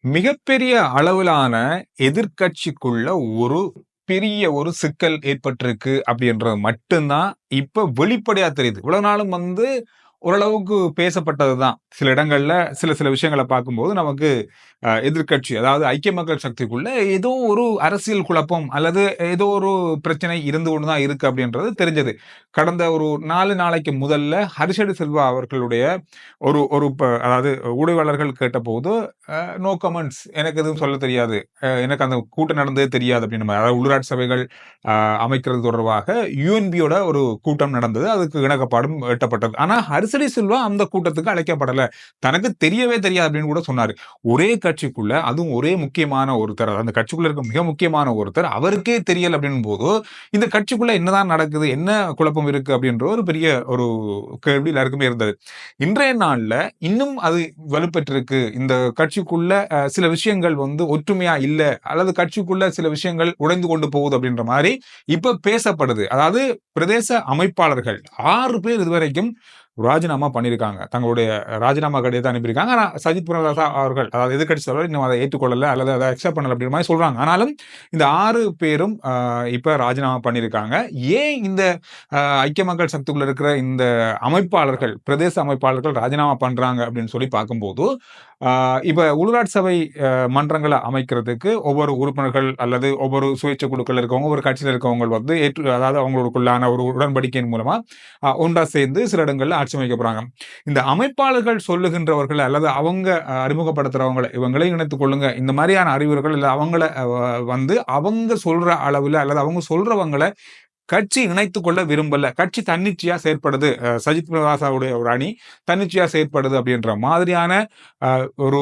மிகப்பெரிய அளவிலான எதிர்க்கட்சிக்குள்ள ஒரு பெரிய ஒரு சிக்கல் ஏற்பட்டிருக்கு அப்படின்றது மட்டும்தான் இப்ப வெளிப்படையா தெரியுது. இவ்வளவு நாளும் ஓரளவுக்கு பேசப்பட்டதுதான். சில இடங்கள்ல சில விஷயங்கள பார்க்கும்போது நமக்கு எதிர்க்கட்சி அதாவது ஐக்கிய மக்கள் சக்திக்குள்ள ஏதோ ஒரு அரசியல் குழப்பம் அல்லது ஏதோ ஒரு பிரச்சனை இருந்து கொண்டு தான் இருக்கு அப்படின்றது தெரிஞ்சது. கடந்த ஒரு 4 நாளைக்கு முதல்ல ஹரிஷடி செல்வா அவர்களுடைய ஒரு ஒரு அதாவது ஊடகவியலாளர்கள் கேட்டபோது நோ கமெண்ட்ஸ். எனக்கு எதுவும் சொல்ல தெரியாது. எனக்கு அந்த கூட்டம் நடந்ததே தெரியாது அப்படின்ற மாரி. அதாவது உள்ளூராட்சி சபைகள் அமைக்கிறது தொடர்பாக யுஎன்பியோட ஒரு கூட்டம் நடந்தது. அதுக்கு இணக்கப்பாடும் எட்டப்பட்டது. ஆனா ஹர்ஷடி சில்வா அந்த கூட்டத்துக்கு அழைக்கப்படல. தனக்கு தெரியவே தெரியாது அப்படின்னு கூட சொன்னாரு. ஒரே கட்சிக்குள்ள அதுவும் ஒரே முக்கியமான ஒருத்தர், அந்த கட்சிக்குள்ள இருக்க மிக முக்கியமான ஒருத்தர் அவருக்கே தெரியல அப்படின்னும் போது, இந்த கட்சிக்குள்ள என்னதான் நடக்குது? என்ன குழப்பம் இருக்கு? அப்படின்ற ஒரு பெரிய ஒரு கேள்வி எல்லாருக்குமே இருந்தது. இன்றைய நாள்ல இன்னும் அது வலுப்பெற்றிருக்கு. இந்த கட்சிக்குள்ள சில விஷயங்கள் ஒற்றுமையா இல்ல, அல்லது கட்சிக்குள்ள சில விஷயங்கள் உடைந்து கொண்டு போகுது அப்படின்ற மாரி இப்ப பேசப்படுது. அதாவது பிரதேச அமைப்பாளர்கள் 6 பேர் இதுவரைக்கும் ராஜினாமா பண்ணியிருக்காங்க. தங்களுடைய ராஜினாமா கடிதத்தை அனுப்பியிருக்காங்க. ஆனா சஜித் பிரேமதாச அவர்கள், அதாவது எதிர்க்கட்சி தலைவர் இன்னும் அதை ஏற்றுக்கொள்ளல அல்லது அதை அக்செப்ட் பண்ணல அப்படின்ற மாரி சொல்றாங்க. ஆனாலும் இந்த 6 பேரும் இப்ப ராஜினாமா பண்ணியிருக்காங்க. ஏன் இந்த ஐக்கிய மக்கள் சக்திக்குள்ள இருக்கிற இந்த அமைப்பாளர்கள், பிரதேச அமைப்பாளர்கள் ராஜினாமா பண்றாங்க அப்படின்னு சொல்லி பார்க்கும்போது, இப்ப உள்ளூராட்சி சபை மன்றங்களை அமைக்கிறதுக்கு ஒவ்வொரு உறுப்பினர்கள் அல்லது ஒவ்வொரு சுயேட்சை குழுக்கள் இருக்கவங்க, ஒரு கட்சியில இருக்கவங்க அதாவது அவங்களுக்குள்ளான ஒரு உடன்படிக்கையின் மூலமா ஒன்றா சேர்ந்து சில இடங்கள்ல ஆட்சி அமைக்க போறாங்க. இந்த அமைப்பாளர்கள் சொல்லுகின்றவர்கள் அல்லது அவங்க அறிமுகப்படுத்துறவங்களை இவங்களையும் இணைத்துக் கொள்ளுங்க, இந்த மாதிரியான அறிவுரைகள் இல்ல அவங்கள அவங்க சொல்ற அளவுல அல்லது அவங்க சொல்றவங்களை கட்சி இணைத்துக் கொள்ள விரும்பல. கட்சி தன்னிச்சையா செயற்படுது. சஜித் பிரேமதாசவுடைய ஒரு அணி தன்னிச்சையா செயற்படுது அப்படின்ற மாதிரியான ஒரு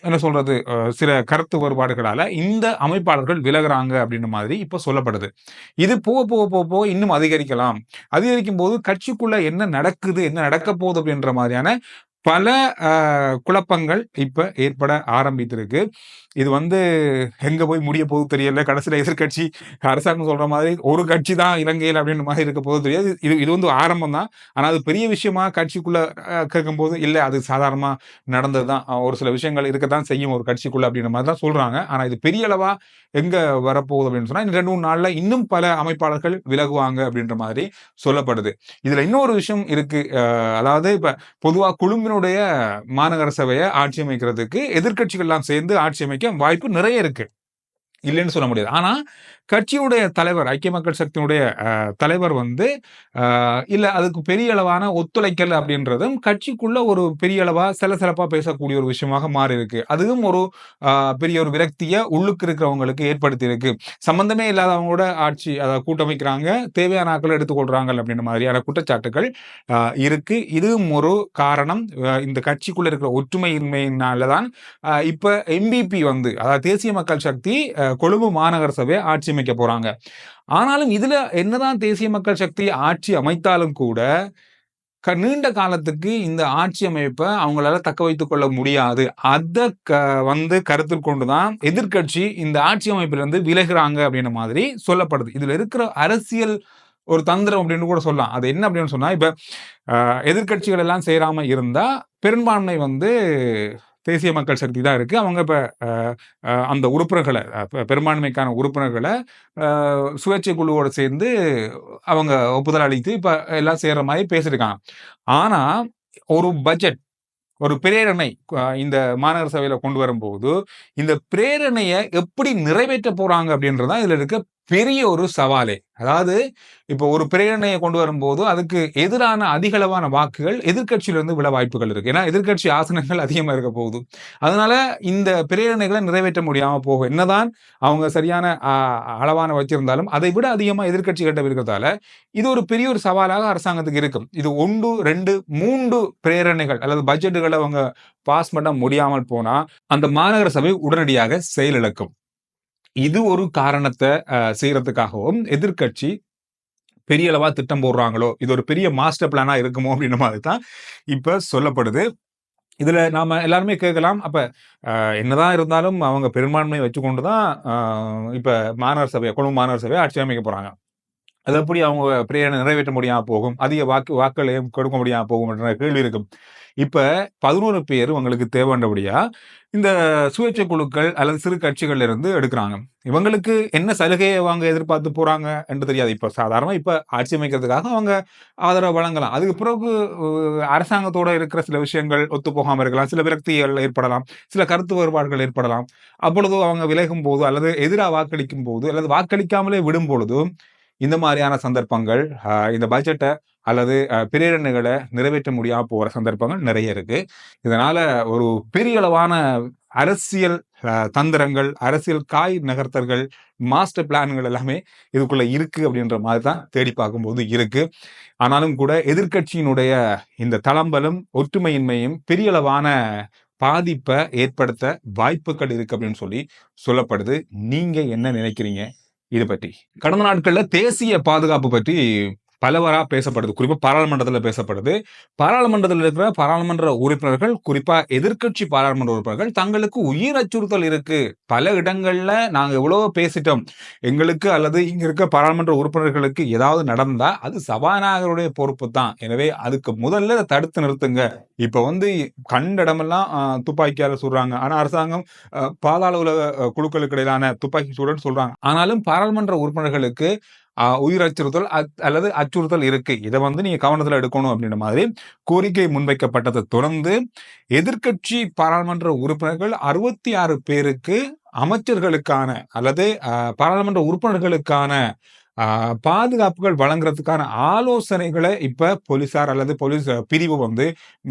என்ன சொல்றது, சில கருத்து வேறுபாடுகளால இந்த அமைப்பாளர்கள் விலகுறாங்க அப்படின்ற மாதிரி இப்ப சொல்லப்படுது. இது போக போக போக போக இன்னும் அதிகரிக்கலாம். அதிகரிக்கும் போது கட்சிக்குள்ள என்ன நடக்குது, என்ன நடக்க போகுது அப்படின்ற மாதிரியான பல குழப்பங்கள் இப்ப ஏற்பட ஆரம்பித்திருக்கு. இது எங்க போய் முடிய போகுது தெரியல. கடைசியில எதிர்க்கட்சி அரசாங்கம் சொல்ற மாதிரி ஒரு கட்சி தான் இலங்கையில் அப்படின்ற மாதிரி இருக்க போகுது தெரியாது. இது இது ஆரம்பம் தான். ஆனா அது பெரிய விஷயமா கட்சிக்குள்ள கேட்கும்போது இல்ல அது சாதாரணமா நடந்ததுதான். ஒரு சில விஷயங்கள் இருக்கத்தான் செய்யும் ஒரு கட்சிக்குள்ள அப்படின்ற மாதிரி தான் சொல்றாங்க. ஆனா இது பெரிய அளவா எங்க வரப்போகுது அப்படின்னு சொன்னா, இந்த 2, 3 நாள்ல இன்னும் பல அமைப்பாளர்கள் விலகுவாங்க அப்படின்ற மாதிரி சொல்லப்படுது. இதுல இன்னொரு விஷயம் இருக்கு. அதாவது இப்ப பொதுவா கொழும்பினுடைய மாநகர சபையை ஆட்சி அமைக்கிறதுக்கு எதிர்க்கட்சிகள் எல்லாம் சேர்ந்து ஆட்சி அமைக்க வாய்ப்பு நிறைய இருக்கு. இல்லைன்னு சொல்ல முடியாது. ஆனா கட்சியுடைய தலைவர், ஐக்கிய மக்கள் சக்தியினுடைய தலைவர் இல்ல அதுக்கு பெரிய அளவான ஒத்துழைக்கல் அப்படின்றதும் கட்சிக்குள்ள ஒரு பெரிய அளவா சலசலப்பா பேசக்கூடிய ஒரு விஷயமாக மாறி இருக்கு. அதுவும் ஒரு பெரிய ஒரு விரக்திய உள்ளுக்கு இருக்கிறவங்களுக்கு ஏற்படுத்தி இருக்கு. சம்பந்தமே இல்லாதவங்களோட ஆட்சி அதாவது கூட்டமைக்கிறாங்க, தேவையான ஆட்களை எடுத்துக்கொள்றாங்க அப்படின்ற மாதிரியான குற்றச்சாட்டுகள் இருக்கு. இதுவும் ஒரு காரணம். இந்த கட்சிக்குள்ள இருக்கிற ஒற்றுமையின்மையினாலதான் இப்ப எம்பிபி அதாவது தேசிய மக்கள் சக்தி கொழும்பு மாநகர சபையை ஆட்சி அமைக்க போறாங்க. ஆனாலும் இதுல என்னதான் தேசிய மக்கள் சக்தி ஆட்சி அமைத்தாலும் கூட நீண்ட காலத்துக்கு இந்த ஆட்சி அமைப்ப அவங்களால தக்க வைத்துக் கொள்ள முடியாது. அத கருத்தில் கொண்டுதான் எதிர்க்கட்சி இந்த ஆட்சி அமைப்பிலிருந்து விலகுறாங்க அப்படின்ற மாதிரி சொல்லப்படுது. இதுல இருக்கிற அரசியல் ஒரு தந்திரம் அப்படின்னு கூட சொல்லலாம். அது என்ன அப்படின்னு சொன்னா, இப்ப எதிர்க்கட்சிகள் எல்லாம் சேராம இருந்தா பெரும்பான்மை தேசிய மக்கள் சக்தி தான் இருக்கு. அவங்க இப்ப அந்த உறுப்பினர்களை பெரும்பான்மைக்கான உறுப்பினர்களை சுயேட்சை குழுவோடு சேர்ந்து அவங்க ஒப்புதல் அளித்து இப்ப எல்லாம் சேர்ற மாதிரி பேசியிருக்காங்க. ஆனா ஒரு பட்ஜெட், ஒரு பிரேரணை இந்த மாநகர சபையில கொண்டு வரும்போது இந்த பிரேரணைய எப்படி நிறைவேற்ற போறாங்க அப்படின்றதுதான் இதுல இருக்க பெரிய ஒரு சவாலே. அதாவது இப்ப ஒரு பிரேரணையை கொண்டு வரும்போது அதுக்கு எதிரான அதிகளவான வாக்குகள் எதிர்க்கட்சியிலிருந்து விழ வாய்ப்புகள் இருக்கு. ஏன்னா எதிர்க்கட்சி ஆசனங்கள் அதிகமா இருக்க போகுது. அதனால இந்த பிரேரணைகளை நிறைவேற்ற முடியாம போகும். என்னதான் அவங்க சரியான அளவான வச்சிருந்தாலும் அதை விட அதிகமா எதிர்க்கட்சிகிட்ட இருக்கிறதால இது ஒரு பெரிய ஒரு சவாலாக அரசாங்கத்துக்கு இருக்கும். இது 1, 2, 3 பிரேரணைகள் அல்லது பட்ஜெட்டுகளை அவங்க பாஸ் பண்ண முடியாமல் போனா அந்த மாநகர சபை உடனடியாக செயலிழக்கும். இது ஒரு காரணத்தை செய்யறதுக்காகவும் எதிர்க்கட்சி பெரிய அளவா திட்டம் போடுறாங்களோ, இது ஒரு பெரிய மாஸ்டர் பிளானா இருக்குமோ அப்படின்ற மாதிரி தான் இப்ப சொல்லப்படுது. இதுல நாம எல்லாருமே கேட்கலாம், அப்ப என்னதான் இருந்தாலும் அவங்க பெரும்பான்மையை வச்சுக்கொண்டு தான் இப்ப கொழும்பு மாநகர சபையை ஆட்சி அமைக்க போறாங்க. அது எப்படி அவங்க பிரேரணை நிறைவேற்ற முடியாம போகும்? அதிக வாக்குகளையும் கொடுக்க முடியாம போகும் என்ற கேள்வி இருக்கும். இப்ப 11 பேர் உங்களுக்கு தேவைன்றபடியா, இந்த சுயேட்சை குழுக்கள் அல்லது சிறு கட்சிகள்ல இருந்து எடுக்குறாங்க. இவங்களுக்கு என்ன சலுகையை அவங்க எதிர்பார்த்து போறாங்க என்று தெரியாது. இப்ப சாதாரணமா ஆட்சி அமைக்கிறதுக்காக அவங்க ஆதரவு வழங்கலாம். அதுக்கு பிறகு அரசாங்கத்தோட இருக்கிற சில விஷயங்கள் ஒத்துப்போகாம இருக்கலாம். சில விரக்திகள் ஏற்படலாம். சில கருத்து வேறுபாடுகள் ஏற்படலாம். அப்பொழுது அவங்க விலகும்போது அல்லது எதிரா வாக்களிக்கும்போது அல்லது வாக்களிக்காமலே விடும்பொழுது இந்த மாதிரியான சந்தர்ப்பங்கள் இந்த பட்ஜெட்ட அல்லது பிரேரணைகளை நிறைவேற்ற முடியாம போற சந்தர்ப்பங்கள் நிறைய இருக்கு. இதனால ஒரு பெரிய அளவான அரசியல் தந்திரங்கள், அரசியல் காய் நகர்த்தல்கள், மாஸ்டர் பிளான்கள் எல்லாமே இதுக்குள்ள இருக்கு அப்படின்ற மாதிரி தான் தேடி பார்க்கும்போது இருக்கு. ஆனாலும் கூட எதிர்க்கட்சியினுடைய இந்த தளம்பலும் ஒற்றுமையின்மையும் பெரிய அளவான பாதிப்பை ஏற்படுத்த வாய்ப்புகள் இருக்கு அப்படின்னு சொல்லப்படுது. நீங்க என்ன நினைக்கிறீங்க இது பற்றி? கடந்த நாட்கள்ல தேசிய பாதுகாப்பு பற்றி பலவரா பேசப்படுது. குறிப்பா பாராளுமன்றத்துல பேசப்படுது. பாராளுமன்றத்தில் இருக்கிற பாராளுமன்ற உறுப்பினர்கள், குறிப்பா எதிர்க்கட்சி பாராளுமன்ற உறுப்பினர்கள் தங்களுக்கு உயிர் அச்சுறுத்தல் இருக்கு. பல இடங்கள்ல நாங்க எவ்வளவோ பேசிட்டோம். எங்களுக்கு அல்லது இங்க இருக்க பாராளுமன்ற உறுப்பினர்களுக்கு ஏதாவது நடந்தா அது சபாநாயகருடைய பொறுப்பு தான். எனவே அதுக்கு முதல்ல தடுத்து நிறுத்துங்க. இப்ப கண்ட இடமெல்லாம் துப்பாக்கியால சுடுறாங்க. ஆனா அரசாங்கம் பாதாள உலக குழுக்களுக்கு இடையிலான துப்பாக்கி சூடுன்னு சொல்றாங்க. ஆனாலும் பாராளுமன்ற உறுப்பினர்களுக்கு உயிர் அச்சுறுத்தல் அல்லது அச்சுறுத்தல் இருக்கு. இதை நீங்க கவனத்துல எடுக்கணும் அப்படின்ற மாதிரி கோரிக்கை முன்வைக்கப்பட்டதை தொடர்ந்து எதிர்க்கட்சி பாராளுமன்ற உறுப்பினர்கள் 66 பேருக்கு அமைச்சர்களுக்கான அல்லது பாராளுமன்ற உறுப்பினர்களுக்கான பாதுகாப்புகள் வழங்குறதுக்கான ஆலோசனைகளை இப்ப போலீசார் அல்லது போலீஸ் பிரிவு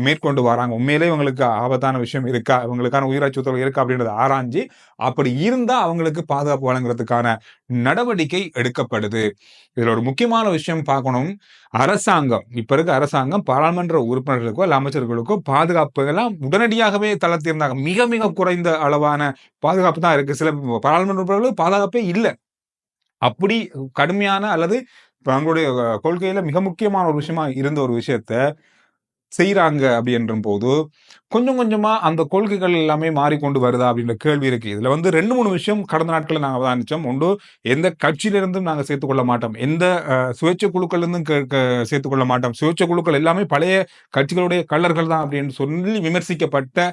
மேற்கொண்டு வராங்க. உண்மையிலே இவங்களுக்கு ஆபத்தான விஷயம் இருக்கா, இவங்களுக்கான உயிர் அச்சுறுத்தல் இருக்கா அப்படின்றத ஆராய்ஞ்சு அப்படி இருந்தா அவங்களுக்கு பாதுகாப்பு வழங்குறதுக்கான நடவடிக்கை எடுக்கப்படுது. இதுல ஒரு முக்கியமான விஷயம் பார்க்கணும். இப்ப இருக்க அரசாங்கம் பாராளுமன்ற உறுப்பினர்களுக்கோ அல்ல அமைச்சர்களுக்கோ பாதுகாப்பு எல்லாம் உடனடியாகவே தளர்த்தியிருந்தாங்க. மிக மிக குறைந்த அளவான பாதுகாப்பு தான் இருக்கு. சில பாராளுமன்ற உறுப்பினர்களுக்கு பாதுகாப்பே இல்லை. அப்படி கடுமையான அல்லது தங்களுடைய கொள்கையில மிக முக்கியமான ஒரு விஷயமா இருந்த ஒரு விஷயத்த செய்யறாங்க அப்படின்ற போது கொஞ்சம் கொஞ்சமா அந்த கொள்கைகள் எல்லாமே மாறிக்கொண்டு வருதா அப்படின்ற கேள்வி இருக்கு. இதுல 2-3 விஷயம் கடந்த நாட்களில் நாங்க அவதானிச்சோம். ஒன்று, எந்த கட்சியிலிருந்தும் நாங்க சேர்த்துக் கொள்ள மாட்டோம், எந்த சுயேட்சை குழுக்கள் இருந்தும் சேர்த்துக் கொள்ள மாட்டோம், சுயேட்சை குழுக்கள் எல்லாமே பழைய கட்சிகளுடைய கள்ளர்கள் தான் அப்படின்னு சொல்லி விமர்சிக்கப்பட்ட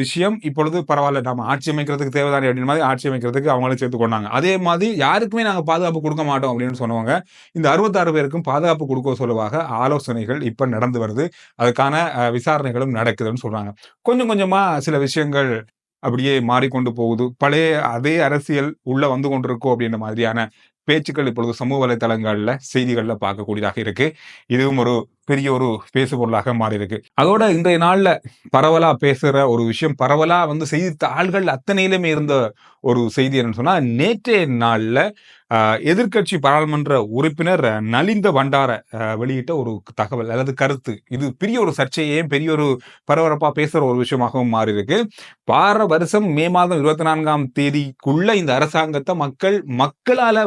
விஷயம் இப்பொழுது பரவாயில்ல, நாம ஆட்சி அமைக்கிறதுக்கு தேவைதானே அப்படின்னு மாதிரி ஆட்சி அமைக்கிறதுக்கு அவங்களும் சேர்த்துக்கொண்டாங்க. அதே மாதிரி யாருக்குமே நாங்க பாதுகாப்பு கொடுக்க மாட்டோம் அப்படின்னு சொன்னவங்க இந்த 66 பேருக்கும் பாதுகாப்பு கொடுக்க சொல்லுவாக ஆலோசனைகள் இப்ப நடந்து வருது. அதுக்கான விசாரணைகளும் நடக்குதுன்னு சொல்றாங்க. கொஞ்சம் கொஞ்சமா சில விஷயங்கள் அப்படியே மாறிக்கொண்டு போகுது. பழைய அதே அரசியல் உள்ள வந்து கொண்டிருக்கோம் அப்படின்ற மாதிரியான பேச்சுக்கள் இப்பொழுது சமூக வலைதளங்கள்ல செய்திகள்ல பார்க்கக்கூடியதாக இருக்கு. இதுவும் ஒரு பெரிய ஒரு பேசு பொருளாக மாறி இருக்கு. அதோட இன்றைய நாள்ல பரவலா பேசுற ஒரு விஷயம், பரவலா செய்தித்தாள்கள் அத்தனையிலுமே இருந்த ஒரு செய்தி என்னன்னு சொன்னா, நேற்றைய நாள்ல எதிர்க்கட்சி பாராளுமன்ற உறுப்பினர் நலிந்த பண்டார வெளியிட்ட ஒரு தகவல் அல்லது கருத்து. இது பெரிய ஒரு சர்ச்சையே, பெரிய ஒரு பரபரப்பா பேசுற ஒரு விஷயமாகவும் மாறி இருக்கு. வார வருஷம் மே மாதம் 24ஆம் தேதிக்குள்ள இந்த அரசாங்கத்தை மக்களால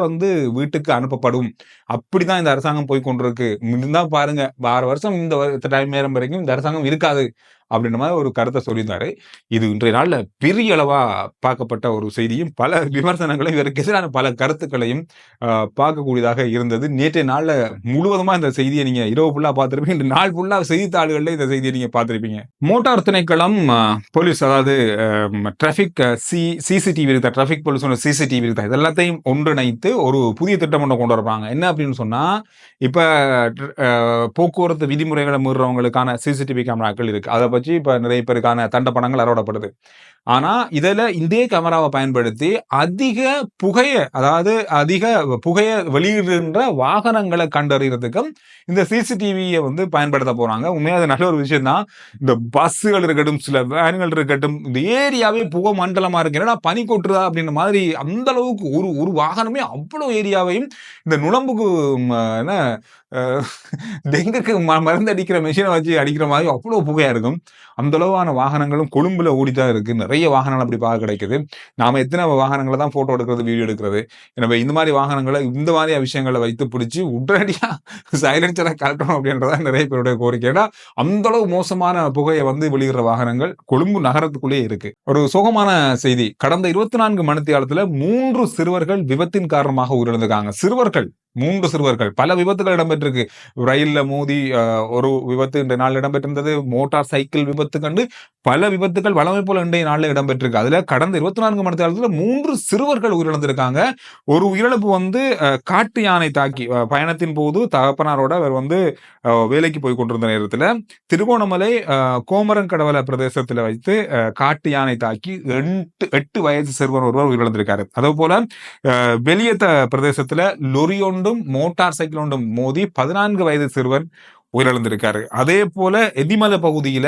வீட்டுக்கு அனுப்பப்படும். அப்படிதான் இந்த அரசாங்கம் போய் கொண்டிருக்கு. இருந்தா பாருங்க, வார வருஷம் இந்த டைம் நேரம் வரைக்கும் இந்த அரசாங்கம் இருக்காது அப்படின்ற மாதிரி ஒரு கருத்தை சொல்லியிருந்தாரு. இது இன்றைய நாள்ல பெரிய அளவா பார்க்கப்பட்ட ஒரு செய்தியும், பல விமர்சனங்களையும், இதற்கு எதிரான பல கருத்துக்களையும் பார்க்கக்கூடியதாக இருந்தது. நேற்றைய நாள்ல முழுவதுமா இந்த செய்தியை நீங்க இரவு ஃபுல்லா பார்த்திருப்பீங்க. இந்த நாள் ஃபுல்லா செய்தித்தாள்கள்ல இந்த செய்தியை நீங்க பார்த்திருப்பீங்க. மோட்டார் திணைக்களம் போலீஸ், அதாவது டிராபிக் சிசிடிவி இருக்கா, டிராபிக் போலீஸோட சிசிடிவி இருக்கா, இது எல்லாத்தையும் ஒன்றிணைத்து ஒரு புதிய திட்டம் ஒன்று கொண்டு வரப்பாங்க. என்ன அப்படின்னு சொன்னா, இப்ப போக்குவரத்து விதிமுறைகளை மீறுறவங்களுக்கான சிசிடிவி கேமராக்கள் இருக்கு. அதை பற்றி இப்ப நிறைய பேருக்கான தண்ட பணங்கள் அறவிடப்படுது. ஆனா இதே கேமராவை பயன்படுத்தி அதிக புகையை வெளியிடுகின்ற வாகனங்களை கண்டறியறதுக்கும் இந்த சிசிடிவியை பயன்படுத்த போறாங்க. உண்மையா அது நல்ல ஒரு விஷயம் தான். இந்த பஸ்ஸுகள் இருக்கட்டும், சில வேன்கள் இருக்கட்டும், இந்த ஏரியாவே புகை மண்டலமா இருக்கு, ஏன்னா பனி கொட்டுறதா அப்படின்ற மாதிரி அந்த அளவுக்கு ஒரு வாகனமே அவ்வளவு ஏரியாவையும் இந்த நுழம்புக்கு என்ன டெங்குக்கு மருந்து அடிக்கிற மிஷினை வச்சு அடிக்கிற மாதிரி அவ்வளவு புகையா இருக்கும். அந்த அளவான வாகனங்களும் கொழும்புல ஓடிதான் இருக்கு. நிறைய வாகனங்கள் அப்படி பார்க்க கிடைக்குது. நாம எத்தனை வாகனங்களை தான் போட்டோ எடுக்கிறது, வீடியோ எடுக்கிறது. எனவே இந்த மாதிரி வாகனங்களை இந்த மாதிரி விஷயங்களை வைத்து பிடிச்சி உடனடியா சைலன்சரை கலட்டணும் அப்படின்றதான் நிறைய பேருடைய கோரிக்கை. ஏன்னா அந்த அளவு மோசமான புகையை வெளியிடுற வாகனங்கள் கொழும்பு நகரத்துக்குள்ளே இருக்கு. ஒரு சோகமான செய்தி. கடந்த 24 மணித்தியாலத்துல 3 சிறுவர்கள் விபத்தின் காரணமாக உயிரிழந்திருக்காங்க. சிறுவர்கள் 3 சிறுவர்கள். பல விபத்துகள் இடம்பெற்றிருக்கு. ரயில்ல மோதி ஒரு விபத்து இன்றைய நாள்ல இடம்பெற்றிருந்தது. மோட்டார் சைக்கிள் விபத்து கண்டு பல விபத்துகள் வழமை போல இன்றைய நாள்ல இடம்பெற்றிருக்கு. அதுல கடந்த 24 மணி நேரத்துல 3 சிறுவர்கள் உயிரிழந்திருக்காங்க. ஒரு உயிரிழப்பு வந்து காட்டு யானை தாக்கி பயணத்தின் போது தகப்பனாரோட அவர் வந்து வேலைக்கு போய் கொண்டிருந்த நேரத்துல திருகோணமலை கோமரங்கடவல பிரதேசத்துல வைத்து காட்டு யானை தாக்கி 8 வயது சிறுவன் ஒருவர் உயிரிழந்திருக்காரு. அதே போல வெளியத்த பிரதேசத்துல லொரி ஒன்றும் மோட்டார் சைக்கிள் ஒன்றும் மோதி 14 வயது சிறுவன் உயிரிழந்திருக்காரு. அதே போல எதிமல பகுதியில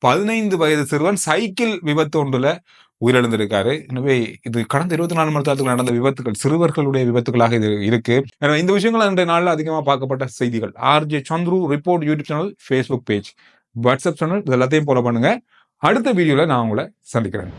15 வயது சிறுவன் சைக்கிள் விபத்து ஒன்றுல உயிரிழந்திருக்காரு. எனவே இது கடந்த 24 மணி நேரத்துக்கு நடந்த விபத்துகள், சிறுவர்களுடைய விபத்துகளாக இது இருக்கு. எனவே இந்த விஷயங்கள் இன்றைய நாள்ல அதிகமா பார்க்கப்பட்ட செய்திகள். RJ Chandru report YouTube channel, Facebook page, WhatsApp channel, இது எல்லாத்தையும் ஃபாலோ பண்ணுங்க. அடுத்த வீடியோல நான் உங்களை சந்திக்கிறேன்.